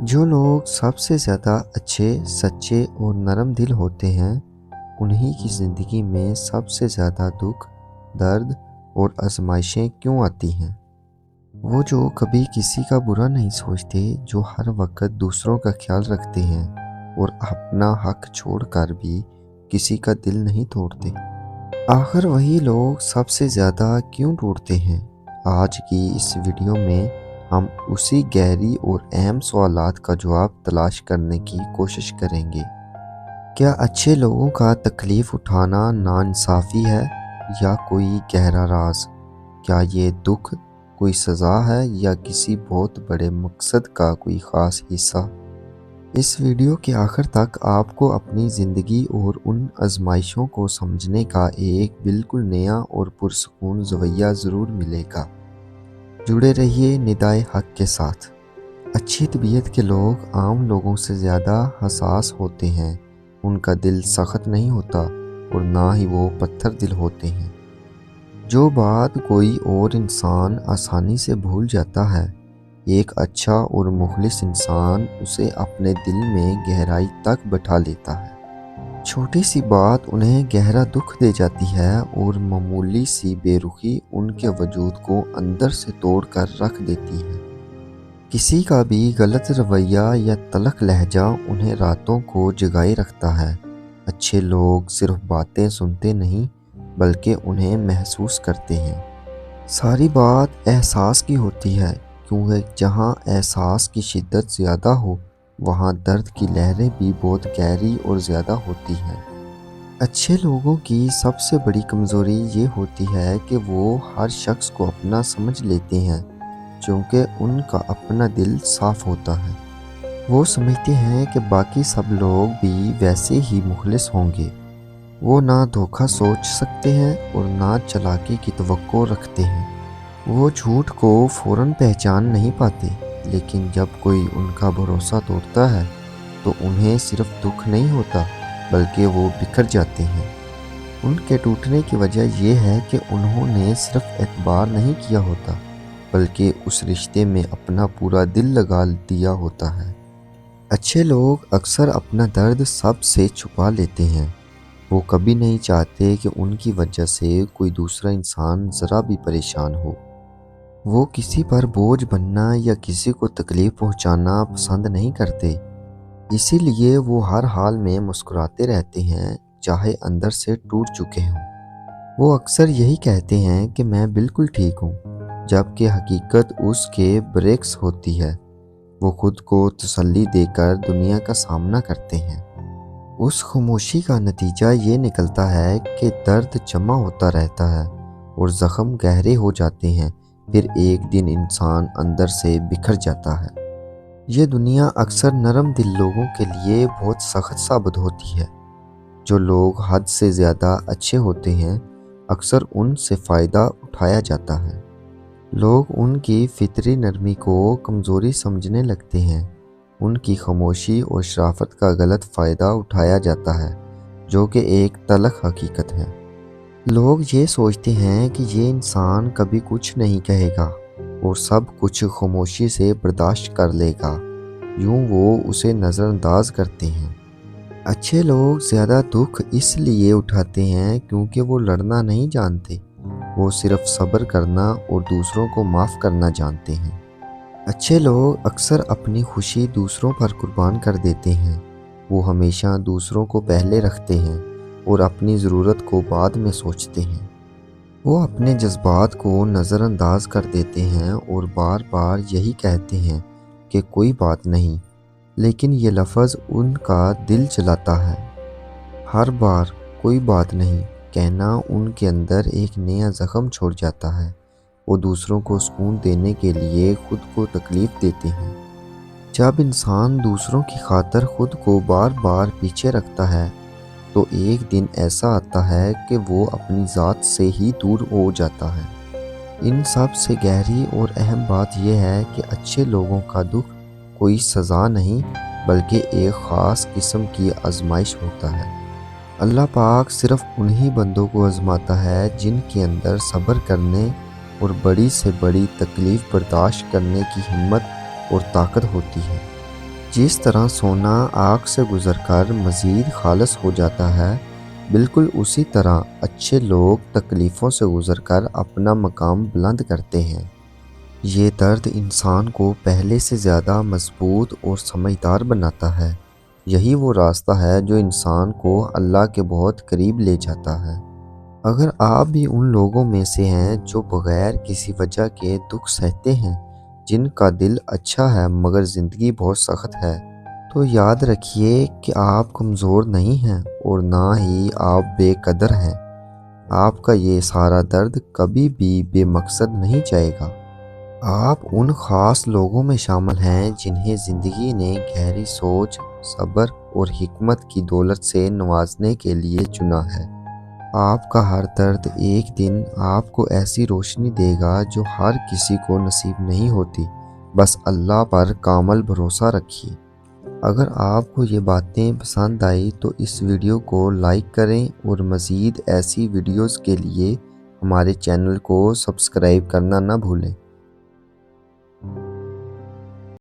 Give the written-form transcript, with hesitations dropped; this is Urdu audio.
جو لوگ سب سے زیادہ اچھے، سچے اور نرم دل ہوتے ہیں، انہی کی زندگی میں سب سے زیادہ دکھ، درد اور آزمائشیں کیوں آتی ہیں؟ وہ جو کبھی کسی کا برا نہیں سوچتے، جو ہر وقت دوسروں کا خیال رکھتے ہیں اور اپنا حق چھوڑ کر بھی کسی کا دل نہیں توڑتے۔ آخر وہی لوگ سب سے زیادہ کیوں ٹوٹتے ہیں؟ آج کی اس ویڈیو میں ہم اسی گہری اور اہم سوالات کا جواب تلاش کرنے کی کوشش کریں گے۔ کیا اچھے لوگوں کا تکلیف اٹھانا ناانصافی ہے یا کوئی گہرا راز؟ کیا یہ دکھ کوئی سزا ہے یا کسی بہت بڑے مقصد کا کوئی خاص حصہ؟ اس ویڈیو کے آخر تک آپ کو اپنی زندگی اور ان آزمائشوں کو سمجھنے کا ایک بالکل نیا اور پرسکون رویہ ضرور ملے گا۔ جڑے رہیے ندائے حق کے ساتھ۔ اچھی طبیعت کے لوگ عام لوگوں سے زیادہ حساس ہوتے ہیں۔ ان کا دل سخت نہیں ہوتا اور نہ ہی وہ پتھر دل ہوتے ہیں۔ جو بات کوئی اور انسان آسانی سے بھول جاتا ہے، ایک اچھا اور مخلص انسان اسے اپنے دل میں گہرائی تک بٹھا لیتا ہے۔ چھوٹی سی بات انہیں گہرا دکھ دے جاتی ہے اور معمولی سی بے رخی ان کے وجود کو اندر سے توڑ کر رکھ دیتی ہے۔ کسی کا بھی غلط رویہ یا تلخ لہجہ انہیں راتوں کو جگائے رکھتا ہے۔ اچھے لوگ صرف باتیں سنتے نہیں بلکہ انہیں محسوس کرتے ہیں۔ ساری بات احساس کی ہوتی ہے، کیونکہ جہاں احساس کی شدت زیادہ ہو وہاں درد کی لہریں بھی بہت گہری اور زیادہ ہوتی ہیں۔ اچھے لوگوں کی سب سے بڑی کمزوری یہ ہوتی ہے کہ وہ ہر شخص کو اپنا سمجھ لیتے ہیں، چونکہ ان کا اپنا دل صاف ہوتا ہے۔ وہ سمجھتے ہیں کہ باقی سب لوگ بھی ویسے ہی مخلص ہوں گے۔ وہ نہ دھوکہ سوچ سکتے ہیں اور نہ چالاکی کی توقع رکھتے ہیں۔ وہ جھوٹ کو فوراً پہچان نہیں پاتے، لیکن جب کوئی ان کا بھروسہ توڑتا ہے تو انہیں صرف دکھ نہیں ہوتا بلکہ وہ بکھر جاتے ہیں۔ ان کے ٹوٹنے کی وجہ یہ ہے کہ انہوں نے صرف اعتبار نہیں کیا ہوتا بلکہ اس رشتے میں اپنا پورا دل لگا دیا ہوتا ہے۔ اچھے لوگ اکثر اپنا درد سب سے چھپا لیتے ہیں۔ وہ کبھی نہیں چاہتے کہ ان کی وجہ سے کوئی دوسرا انسان ذرا بھی پریشان ہو۔ وہ کسی پر بوجھ بننا یا کسی کو تکلیف پہنچانا پسند نہیں کرتے، اسی لیے وہ ہر حال میں مسکراتے رہتے ہیں، چاہے اندر سے ٹوٹ چکے ہوں۔ وہ اکثر یہی کہتے ہیں کہ میں بالکل ٹھیک ہوں، جبکہ حقیقت اس کے برعکس ہوتی ہے۔ وہ خود کو تسلی دے کر دنیا کا سامنا کرتے ہیں۔ اس خاموشی کا نتیجہ یہ نکلتا ہے کہ درد جمع ہوتا رہتا ہے اور زخم گہرے ہو جاتے ہیں، پھر ایک دن انسان اندر سے بکھر جاتا ہے۔ یہ دنیا اکثر نرم دل لوگوں کے لیے بہت سخت ثابت ہوتی ہے۔ جو لوگ حد سے زیادہ اچھے ہوتے ہیں، اکثر ان سے فائدہ اٹھایا جاتا ہے۔ لوگ ان کی فطری نرمی کو کمزوری سمجھنے لگتے ہیں۔ ان کی خاموشی اور شرافت کا غلط فائدہ اٹھایا جاتا ہے، جو کہ ایک تلخ حقیقت ہے۔ لوگ یہ سوچتے ہیں کہ یہ انسان کبھی کچھ نہیں کہے گا اور سب کچھ خاموشی سے برداشت کر لے گا، یوں وہ اسے نظر انداز کرتے ہیں۔ اچھے لوگ زیادہ دکھ اس لیے اٹھاتے ہیں کیونکہ وہ لڑنا نہیں جانتے، وہ صرف صبر کرنا اور دوسروں کو معاف کرنا جانتے ہیں۔ اچھے لوگ اکثر اپنی خوشی دوسروں پر قربان کر دیتے ہیں۔ وہ ہمیشہ دوسروں کو پہلے رکھتے ہیں اور اپنی ضرورت کو بعد میں سوچتے ہیں۔ وہ اپنے جذبات کو نظر انداز کر دیتے ہیں اور بار بار یہی کہتے ہیں کہ کوئی بات نہیں، لیکن یہ لفظ ان کا دل جلاتا ہے۔ ہر بار کوئی بات نہیں کہنا ان کے اندر ایک نیا زخم چھوڑ جاتا ہے۔ وہ دوسروں کو سکون دینے کے لیے خود کو تکلیف دیتے ہیں۔ جب انسان دوسروں کی خاطر خود کو بار بار پیچھے رکھتا ہے تو ایک دن ایسا آتا ہے کہ وہ اپنی ذات سے ہی دور ہو جاتا ہے۔ ان سب سے گہری اور اہم بات یہ ہے کہ اچھے لوگوں کا دکھ کوئی سزا نہیں بلکہ ایک خاص قسم کی آزمائش ہوتا ہے۔ اللہ پاک صرف انہی بندوں کو آزماتا ہے جن کے اندر صبر کرنے اور بڑی سے بڑی تکلیف برداشت کرنے کی ہمت اور طاقت ہوتی ہے۔ جس طرح سونا آگ سے گزر کر مزید خالص ہو جاتا ہے، بالکل اسی طرح اچھے لوگ تکلیفوں سے گزر کر اپنا مقام بلند کرتے ہیں۔ یہ درد انسان کو پہلے سے زیادہ مضبوط اور سمجھدار بناتا ہے۔ یہی وہ راستہ ہے جو انسان کو اللہ کے بہت قریب لے جاتا ہے۔ اگر آپ بھی ان لوگوں میں سے ہیں جو بغیر کسی وجہ کے دکھ سہتے ہیں، جن کا دل اچھا ہے مگر زندگی بہت سخت ہے، تو یاد رکھیے کہ آپ کمزور نہیں ہیں اور نہ ہی آپ بے قدر ہیں۔ آپ کا یہ سارا درد کبھی بھی بے مقصد نہیں جائے گا۔ آپ ان خاص لوگوں میں شامل ہیں جنہیں زندگی نے گہری سوچ، صبر اور حکمت کی دولت سے نوازنے کے لیے چنا ہے۔ آپ کا ہر درد ایک دن آپ کو ایسی روشنی دے گا جو ہر کسی کو نصیب نہیں ہوتی۔ بس اللہ پر کامل بھروسہ رکھیے۔ اگر آپ کو یہ باتیں پسند آئی تو اس ویڈیو کو لائک کریں اور مزید ایسی ویڈیوز کے لیے ہمارے چینل کو سبسکرائب کرنا نہ بھولیں۔